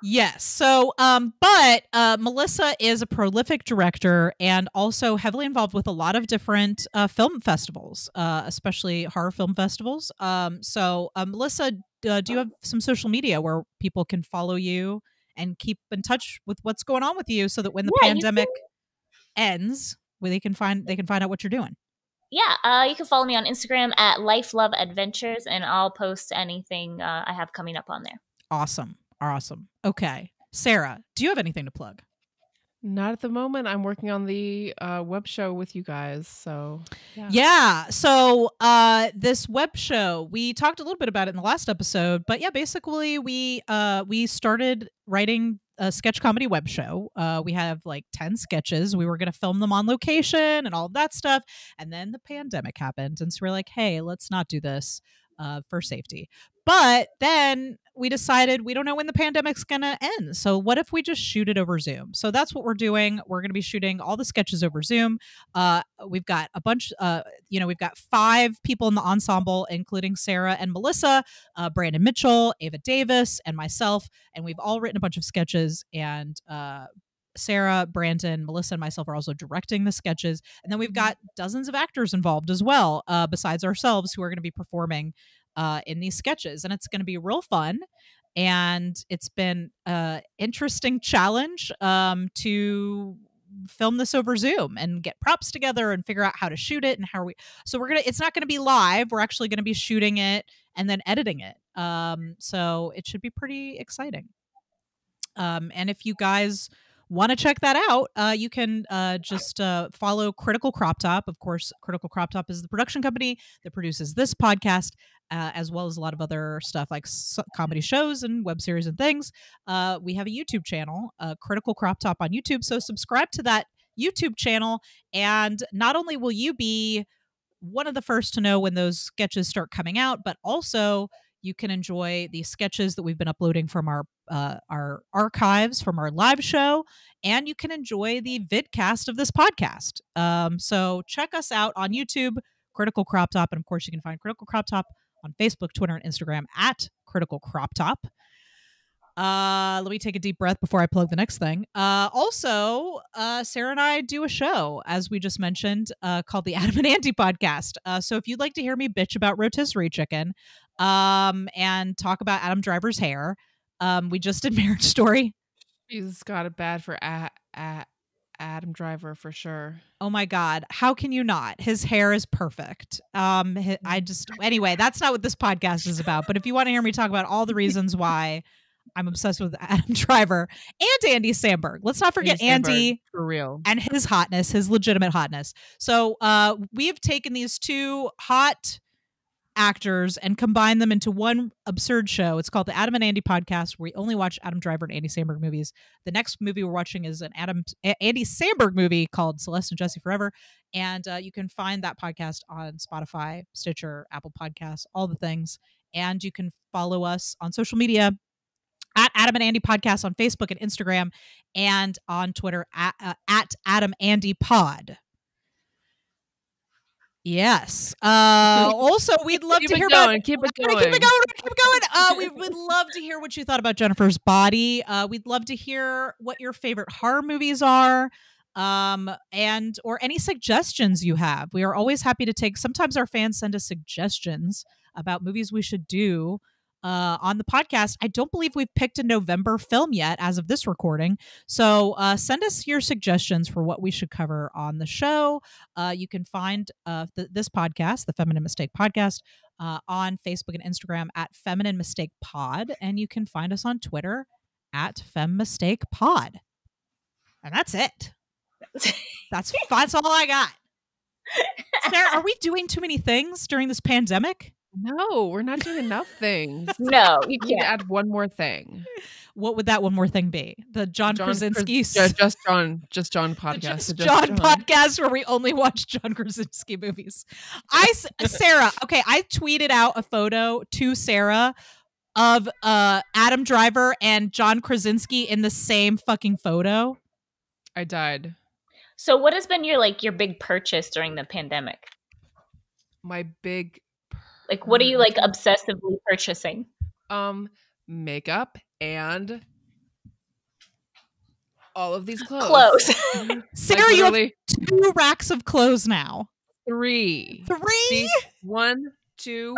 Yes. So, but Melissa is a prolific director and also heavily involved with a lot of different film festivals, especially horror film festivals. So, Melissa, do you have some social media where people can follow you and keep in touch with what's going on with you, so that when the pandemic ends, they can find out what you're doing? Yeah, you can follow me on Instagram at Life Love Adventures, and I'll post anything I have coming up on there. Awesome. Okay, Sarah, do you have anything to plug? Not at the moment. I'm working on the web show with you guys. So yeah. So this web show, we talked a little bit about it in the last episode, but yeah, basically we started writing a sketch comedy web show. We have like 10 sketches. We were going to film them on location and all of that stuff. And then the pandemic happened. And so we're like, hey, let's not do this for safety. But then we decided we don't know when the pandemic's going to end. So what if we just shoot it over Zoom? So that's what we're doing. We're going to be shooting all the sketches over Zoom. We've got a bunch, we've got 5 people in the ensemble, including Sarah and Melissa, Brandon Mitchell, Ava Davis, and myself. And we've all written a bunch of sketches, and Sarah, Brandon, Melissa, and myself are also directing the sketches. And then we've got dozens of actors involved as well, besides ourselves, who are going to be performing in these sketches. And it's going to be real fun. And it's been an interesting challenge to film this over Zoom and get props together and figure out how to shoot it and so it's not going to be live. We're actually going to be shooting it and then editing it. So it should be pretty exciting. And if you guys want to check that out, you can just follow Critical Crop Top. Of course, Critical Crop Top is the production company that produces this podcast, as well as a lot of other stuff like comedy shows and web series and things. We have a YouTube channel, Critical Crop Top on YouTube. So subscribe to that YouTube channel, and not only will you be one of the first to know when those sketches start coming out, but also you can enjoy the sketches that we've been uploading from our archives from our live show, and you can enjoy the vidcast of this podcast. So check us out on YouTube, Critical Crop Top, and of course you can find Critical Crop Top on Facebook, Twitter, and Instagram at Critical Crop Top. Let me take a deep breath before I plug the next thing. Also, Sarah and I do a show, as we just mentioned, called the Adam and Andy podcast. So if you'd like to hear me bitch about rotisserie chicken, and talk about Adam Driver's hair, we just did Marriage Story. He's got it bad for Adam Driver for sure. Oh my God. How can you not? His hair is perfect. Anyway, that's not what this podcast is about. But if you want to hear me talk about all the reasons why I'm obsessed with Adam Driver and Andy Samberg. Let's not forget Andy, for real, and his hotness, his legitimate hotness. So we have taken these 2 hot actors and combined them into one absurd show. It's called the Adam and Andy podcast, where we only watch Adam Driver and Andy Samberg movies. The next movie we're watching is an Andy Samberg movie called Celeste and Jesse Forever. And you can find that podcast on Spotify, Stitcher, Apple Podcasts, all the things. And you can follow us on social media at Adam and Andy Podcast on Facebook and Instagram, and on Twitter at Adam Andy Pod. Yes. Also, we'd love to hear about. Keep it going. We would love to hear what you thought about Jennifer's Body. We'd love to hear what your favorite horror movies are, and or any suggestions you have. We are always happy to take. Sometimes our fans send us suggestions about movies we should do on the podcast. I don't believe we've picked a November film yet as of this recording. So send us your suggestions for what we should cover on the show. You can find this podcast, the Feminine Mistake Podcast, on Facebook and Instagram at Feminine Mistake Pod. And you can find us on Twitter at Femmistake Pod. And that's it. That's all I got. Sarah, are we doing too many things during this pandemic? No, we're not doing enough things. No, you can't. can't. Add one more thing. What would that one more thing be? The John Krasinski just John podcast. Just John podcast where we only watch John Krasinski movies. Sarah, okay, I tweeted out a photo to Sarah of Adam Driver and John Krasinski in the same fucking photo. I died. So what has been your big purchase during the pandemic? My big what are you obsessively purchasing? Makeup and all of these clothes. Sarah, you have 2 racks of clothes now. 3. See? 1, 2,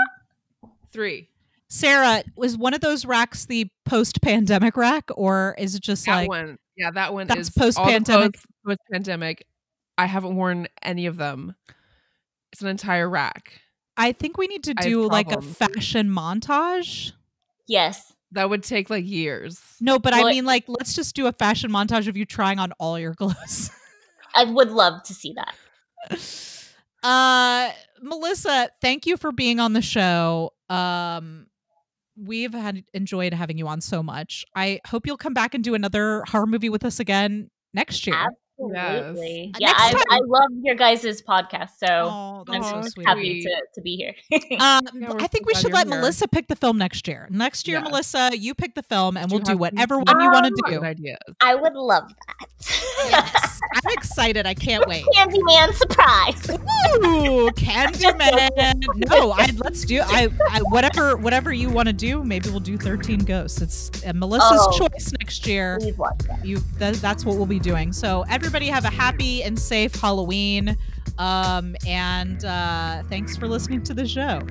3. Sarah, was one of those racks the post-pandemic rack, or is it just that one? Yeah, that one that's is post-pandemic. Post-pandemic. I haven't worn any of them. It's an entire rack. I think we need to do a fashion montage. Yes. That would take years. No, but I mean let's just do a fashion montage of you trying on all your clothes. I would love to see that. Melissa, thank you for being on the show. We've enjoyed having you on so much. I hope you'll come back and do another horror movie with us again next year. Absolutely. Yes. Yeah, I love your guys' podcast, so that's so I'm sweet. happy to be here. I think we should let Melissa pick the film next year. Next year, Melissa, you pick the film, and we'll do whatever one you want to do. Ideas. I would love that. Yes, I'm excited. I can't wait. Candyman surprise. Ooh, Candyman. No, let's do. Whatever you want to do. Maybe we'll do 13 Ghosts. It's Melissa's choice next year. Please watch that. That's what we'll be doing. So everybody have a happy and safe Halloween. And thanks for listening to the show.